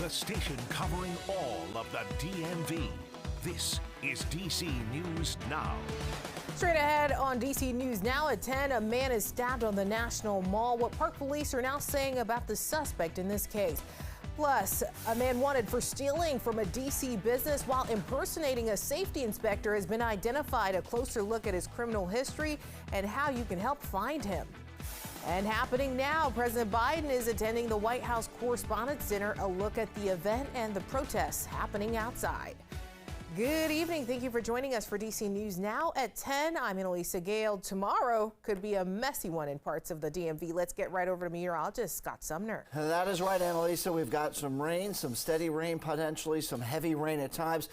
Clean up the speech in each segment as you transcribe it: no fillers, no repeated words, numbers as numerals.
the station covering all of the DMV. This is DC News Now. Straight ahead on DC News Now at 10, a man is stabbed on the National Mall. What Park Police are now saying about the suspect in this case. Plus, a man wanted for stealing from a DC business while impersonating a safety inspector has been identified. A closer look at his criminal history and how you can help find him. And happening now, President Biden is attending the White House Correspondents' Dinner. A look at the event and the protests happening outside. Good evening. Thank you for joining us for DC News Now at 10. I'm Annalisa Gale. Tomorrow could be a messy one in parts of the DMV. Let's get right over to meteorologist Scott Sumner. That is right, Annalisa. We've got some rain, some steady rain potentially, some heavy rain at times,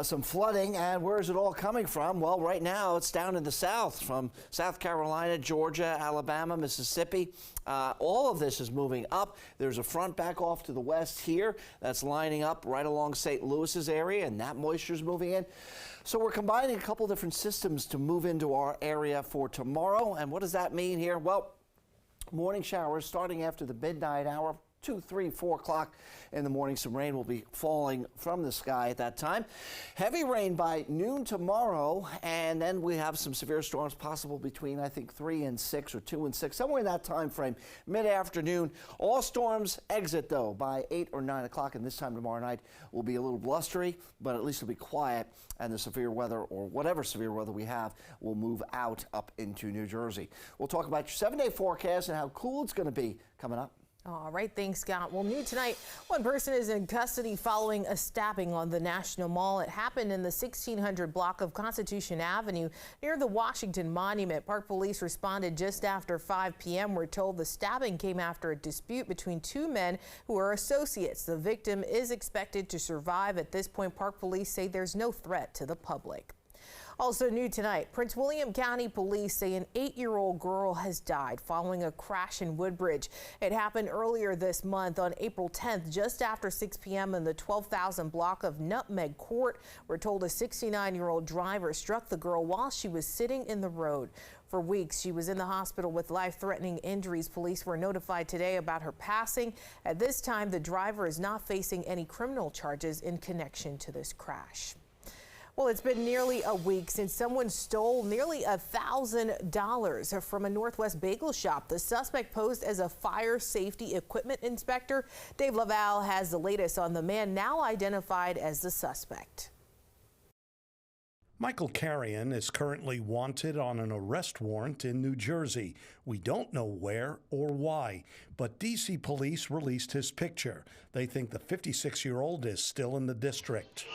some flooding. And where is it all coming from? Well, right now it's down in the south, from South Carolina, Georgia, Alabama, Mississippi. All of this is moving up. There's a front back off to the west here that's lining up right along St. Louis's area, and that moisture is moving in. So we're combining a couple different systems to move into our area for tomorrow. And what does that mean here? Well, morning showers starting after the midnight hour. 2, 3, 4 o'clock in the morning. Some rain will be falling from the sky at that time. Heavy rain by noon tomorrow, and then we have some severe storms possible between, I think, 3 and 6 or 2 and 6, somewhere in that time frame, mid-afternoon. All storms exit, though, by 8 or 9 o'clock, and this time tomorrow night will be a little blustery, but at least it'll be quiet, and the severe weather, or whatever severe weather we have, will move out up into New Jersey. We'll talk about your 7-day forecast and how cool it's going to be coming up. All right, thanks, Scott. Well, new tonight, one person is in custody following a stabbing on the National Mall. It happened in the 1600 block of Constitution Avenue near the Washington Monument. Park Police responded just after 5 p.m. We're told the stabbing came after a dispute between two men who are associates. The victim is expected to survive. At this point, Park Police say there's no threat to the public. Also new tonight, Prince William County Police say an 8-year-old girl has died following a crash in Woodbridge. It happened earlier this month on April 10th, just after 6 p.m. in the 12,000 block of Nutmeg Court. We're told a 69-year-old driver struck the girl while she was sitting in the road. For weeks, she was in the hospital with life-threatening injuries. Police were notified today about her passing. At this time, the driver is not facing any criminal charges in connection to this crash. Well, it's been nearly a week since someone stole nearly $1,000 from a Northwest bagel shop. The suspect posed as a fire safety equipment inspector. Dave Laval has the latest on the man now identified as the suspect. Michael Carrion is currently wanted on an arrest warrant in New Jersey. We don't know where or why, but D.C. police released his picture. They think the 56-year-old is still in the district.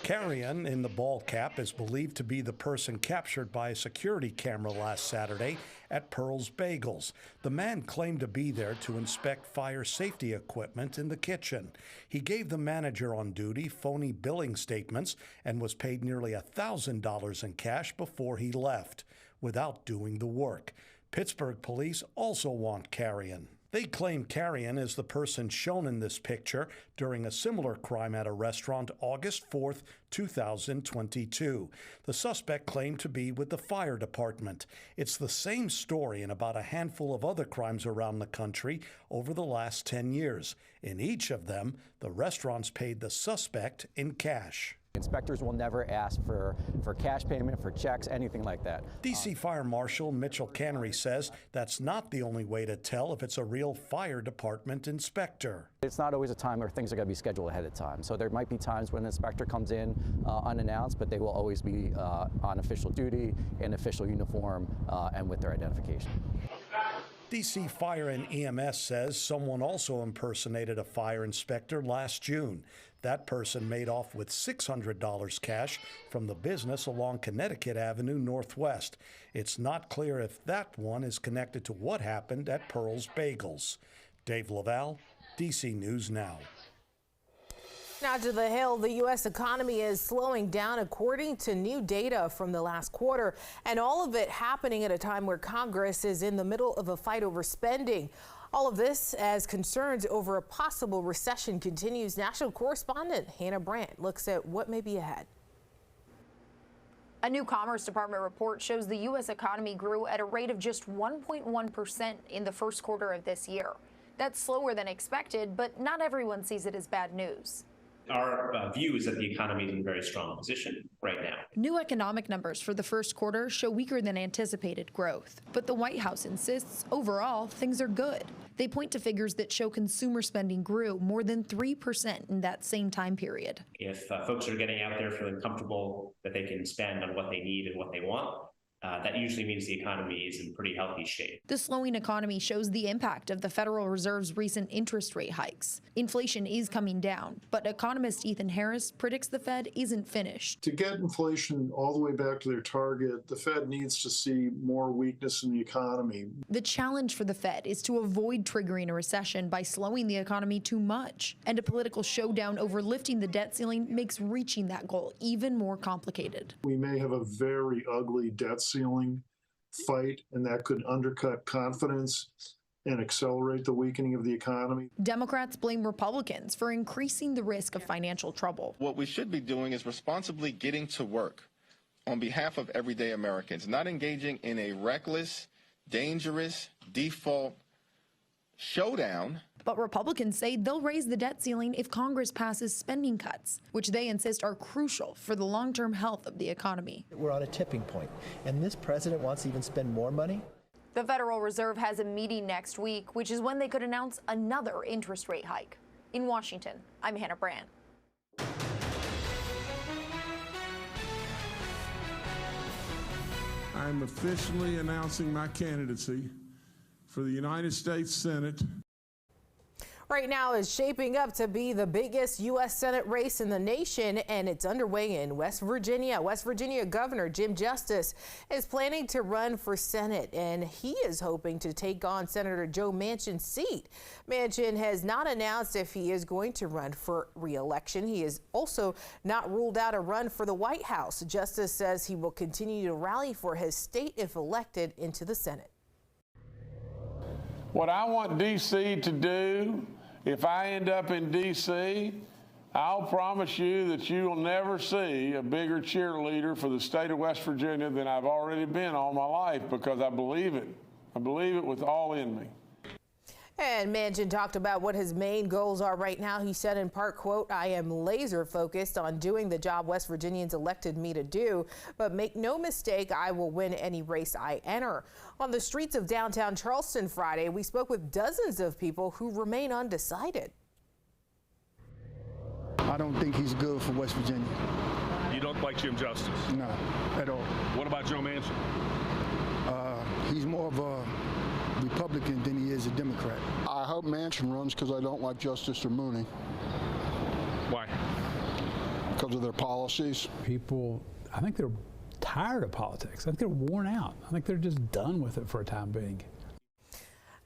Carrion in the ball cap is believed to be the person captured by a security camera last Saturday at Pearl's Bagels. The man claimed to be there to inspect fire safety equipment in the kitchen. He gave the manager on duty phony billing statements and was paid nearly $1,000 in cash before he left without doing the work. Pittsburgh police also want Carrion. They claim Carrion is the person shown in this picture during a similar crime at a restaurant August 4th, 2022. The suspect claimed to be with the fire department. It's the same story in about a handful of other crimes around the country over the last 10 years. In each of them, the restaurants paid the suspect in cash. Inspectors will never ask for cash payment, for checks, anything like that. D.C. Fire Marshal Mitchell Cannery says that's not the only way to tell if it's a real fire department inspector. It's not always a time where things are going to be scheduled ahead of time. So there might be times when an inspector comes in unannounced, but they will always be on official duty, in official uniform, and with their identification. D.C. Fire and EMS says someone also impersonated a fire inspector last June. That person made off with $600 cash from the business along Connecticut Avenue Northwest. It's not clear if that one is connected to what happened at Pearl's Bagels. Dave Laval, DC News Now. Now to the Hill, the U.S. economy is slowing down according to new data from the last quarter, and all of it happening at a time where Congress is in the middle of a fight over spending. All of this as concerns over a possible recession continues. National correspondent Hannah Brandt looks at what may be ahead. A new Commerce Department report shows the U.S. economy grew at a rate of just 1.1% in the first quarter of this year. That's slower than expected, but not everyone sees it as bad news. Our view is that the economy is in a very strong position right now. New economic numbers for the first quarter show weaker than anticipated growth. But the White House insists overall things are good. They point to figures that show consumer spending grew more than 3% in that same time period. If folks are getting out there feeling comfortable that they can spend on what they need and what they want, that usually means the economy is in pretty healthy shape. The slowing economy shows the impact of the Federal Reserve's recent interest rate hikes. Inflation is coming down, but economist Ethan Harris predicts the Fed isn't finished. To get inflation all the way back to their target, the Fed needs to see more weakness in the economy. The challenge for the Fed is to avoid triggering a recession by slowing the economy too much. And a political showdown over lifting the debt ceiling makes reaching that goal even more complicated. We may have a very ugly debt ceiling fight, and that could undercut confidence and accelerate the weakening of the economy. Democrats blame Republicans for increasing the risk of financial trouble. What we should be doing is responsibly getting to work on behalf of everyday Americans, not engaging in a reckless, dangerous default showdown. But Republicans say they'll raise the debt ceiling if Congress passes spending cuts, which they insist are crucial for the long-term health of the economy. We're on a tipping point, and this president wants to even spend more money. The Federal Reserve has a meeting next week, which is when they could announce another interest rate hike. In Washington, I'm Hannah Brand. I'm officially announcing my candidacy for the United States Senate. Right now is shaping up to be the biggest U.S. Senate race in the nation, and it's underway in West Virginia. West Virginia Governor Jim Justice is planning to run for Senate, and he is hoping to take on Senator Joe Manchin's seat. Manchin has not announced if he is going to run for re-election. He has also not ruled out a run for the White House. Justice says he will continue to rally for his state if elected into the Senate. What I want D.C. to do, if I end up in D.C., I'll promise you that you will never see a bigger cheerleader for the state of West Virginia than I've already been all my life, because I believe it. I believe it with all in me. And Manchin talked about what his main goals are right now. He said in part, quote, "I am laser focused on doing the job West Virginians elected me to do, but make no mistake, I will win any race I enter." On the streets of downtown Charleston Friday, we spoke with dozens of people who remain undecided. I don't think he's good for West Virginia. You don't like Jim Justice? No, at all. What about Joe Manchin? He's more of a Republican than he is a Democrat. I hope Manchin runs because I don't like Justice or Mooney. Why? Because of their policies. People, I think they're tired of politics. I think they're worn out. I think they're just done with it for a time being.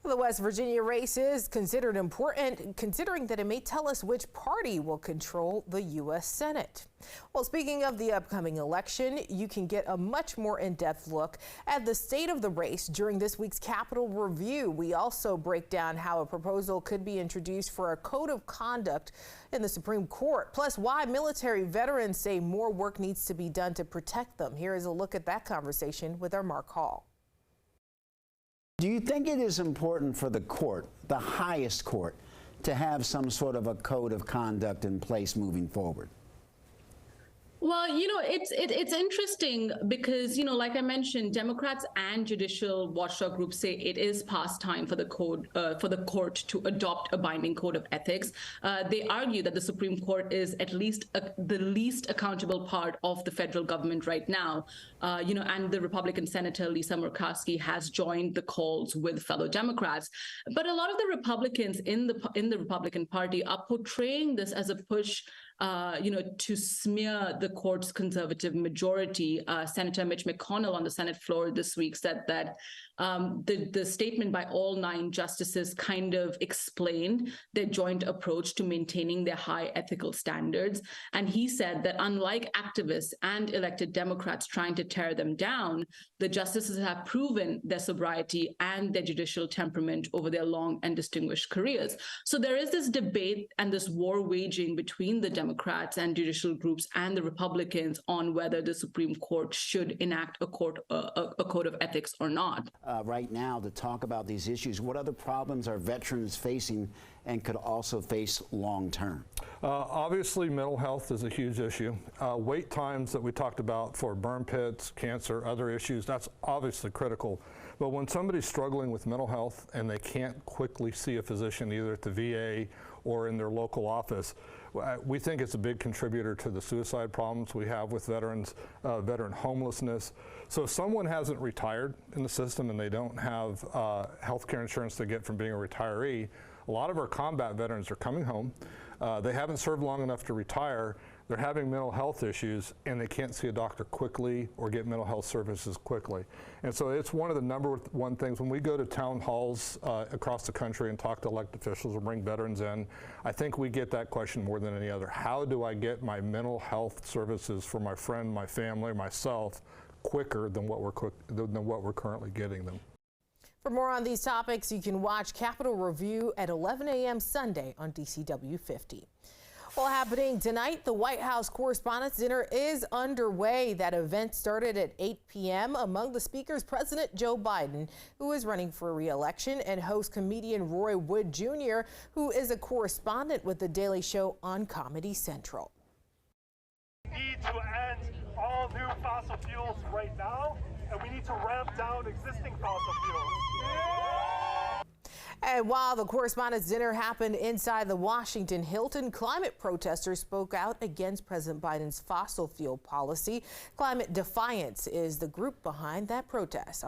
The West Virginia race is considered important, considering that it may tell us which party will control the U.S. Senate. Well, speaking of the upcoming election, you can get a much more in-depth look at the state of the race during this week's Capitol Review. We also break down how a proposal could be introduced for a code of conduct in the Supreme Court, plus why military veterans say more work needs to be done to protect them. Here is a look at that conversation with our Mark Hall. Do you think it is important for the court, the highest court, to have some sort of a code of conduct in place moving forward? Well, you know, it's interesting because, you know, like I mentioned, Democrats and judicial watchdog groups say it is past time for the court to adopt a binding code of ethics. They argue that the Supreme Court is at least the least accountable part of the federal government right now. You know, and the Republican Senator Lisa Murkowski has joined the calls with fellow Democrats. But a lot of the Republicans in the Republican Party are portraying this as a push you know, to smear the court's conservative majority. Senator Mitch McConnell on the Senate floor this week said that the statement by all 9 justices kind of explained their joint approach to maintaining their high ethical standards. And he said that unlike activists and elected Democrats trying to tear them down, the justices have proven their sobriety and their judicial temperament over their long and distinguished careers. So there is this debate and this war waging between the Democrats Democrats and judicial groups and the Republicans on whether the Supreme Court should enact a code of ethics or not. Right now, to talk about these issues, what other problems are veterans facing and could also face long term? Obviously, mental health is a huge issue. Wait times that we talked about for burn pits, cancer, other issues, that's obviously critical. But when somebody's struggling with mental health and they can't quickly see a physician either at the VA or in their local office, we think it's a big contributor to the suicide problems we have with veterans, veteran homelessness. So if someone hasn't retired in the system and they don't have health care insurance they get from being a retiree, a lot of our combat veterans are coming home. They haven't served long enough to retire. They're having mental health issues and they can't see a doctor quickly or get mental health services quickly. And so it's one of the number one things when we go to town halls across the country and talk to elected officials or bring veterans in, I think we get that question more than any other. How do I get my mental health services for my friend, my family, myself quicker than what we're currently getting them? For more on these topics, you can watch Capitol Review at 11 a.m. Sunday on DCW 50. Well, happening tonight, the White House Correspondents' Dinner is underway. That event started at 8 p.m. Among the speakers, President Joe Biden, who is running for re-election, and host comedian Roy Wood Jr., who is a correspondent with The Daily Show on Comedy Central. We need to end all new fossil fuels right now, and we need to ramp down existing fossil fuels. And while the Correspondents' Dinner happened inside the Washington Hilton, climate protesters spoke out against President Biden's fossil fuel policy. Climate Defiance is the group behind that protest.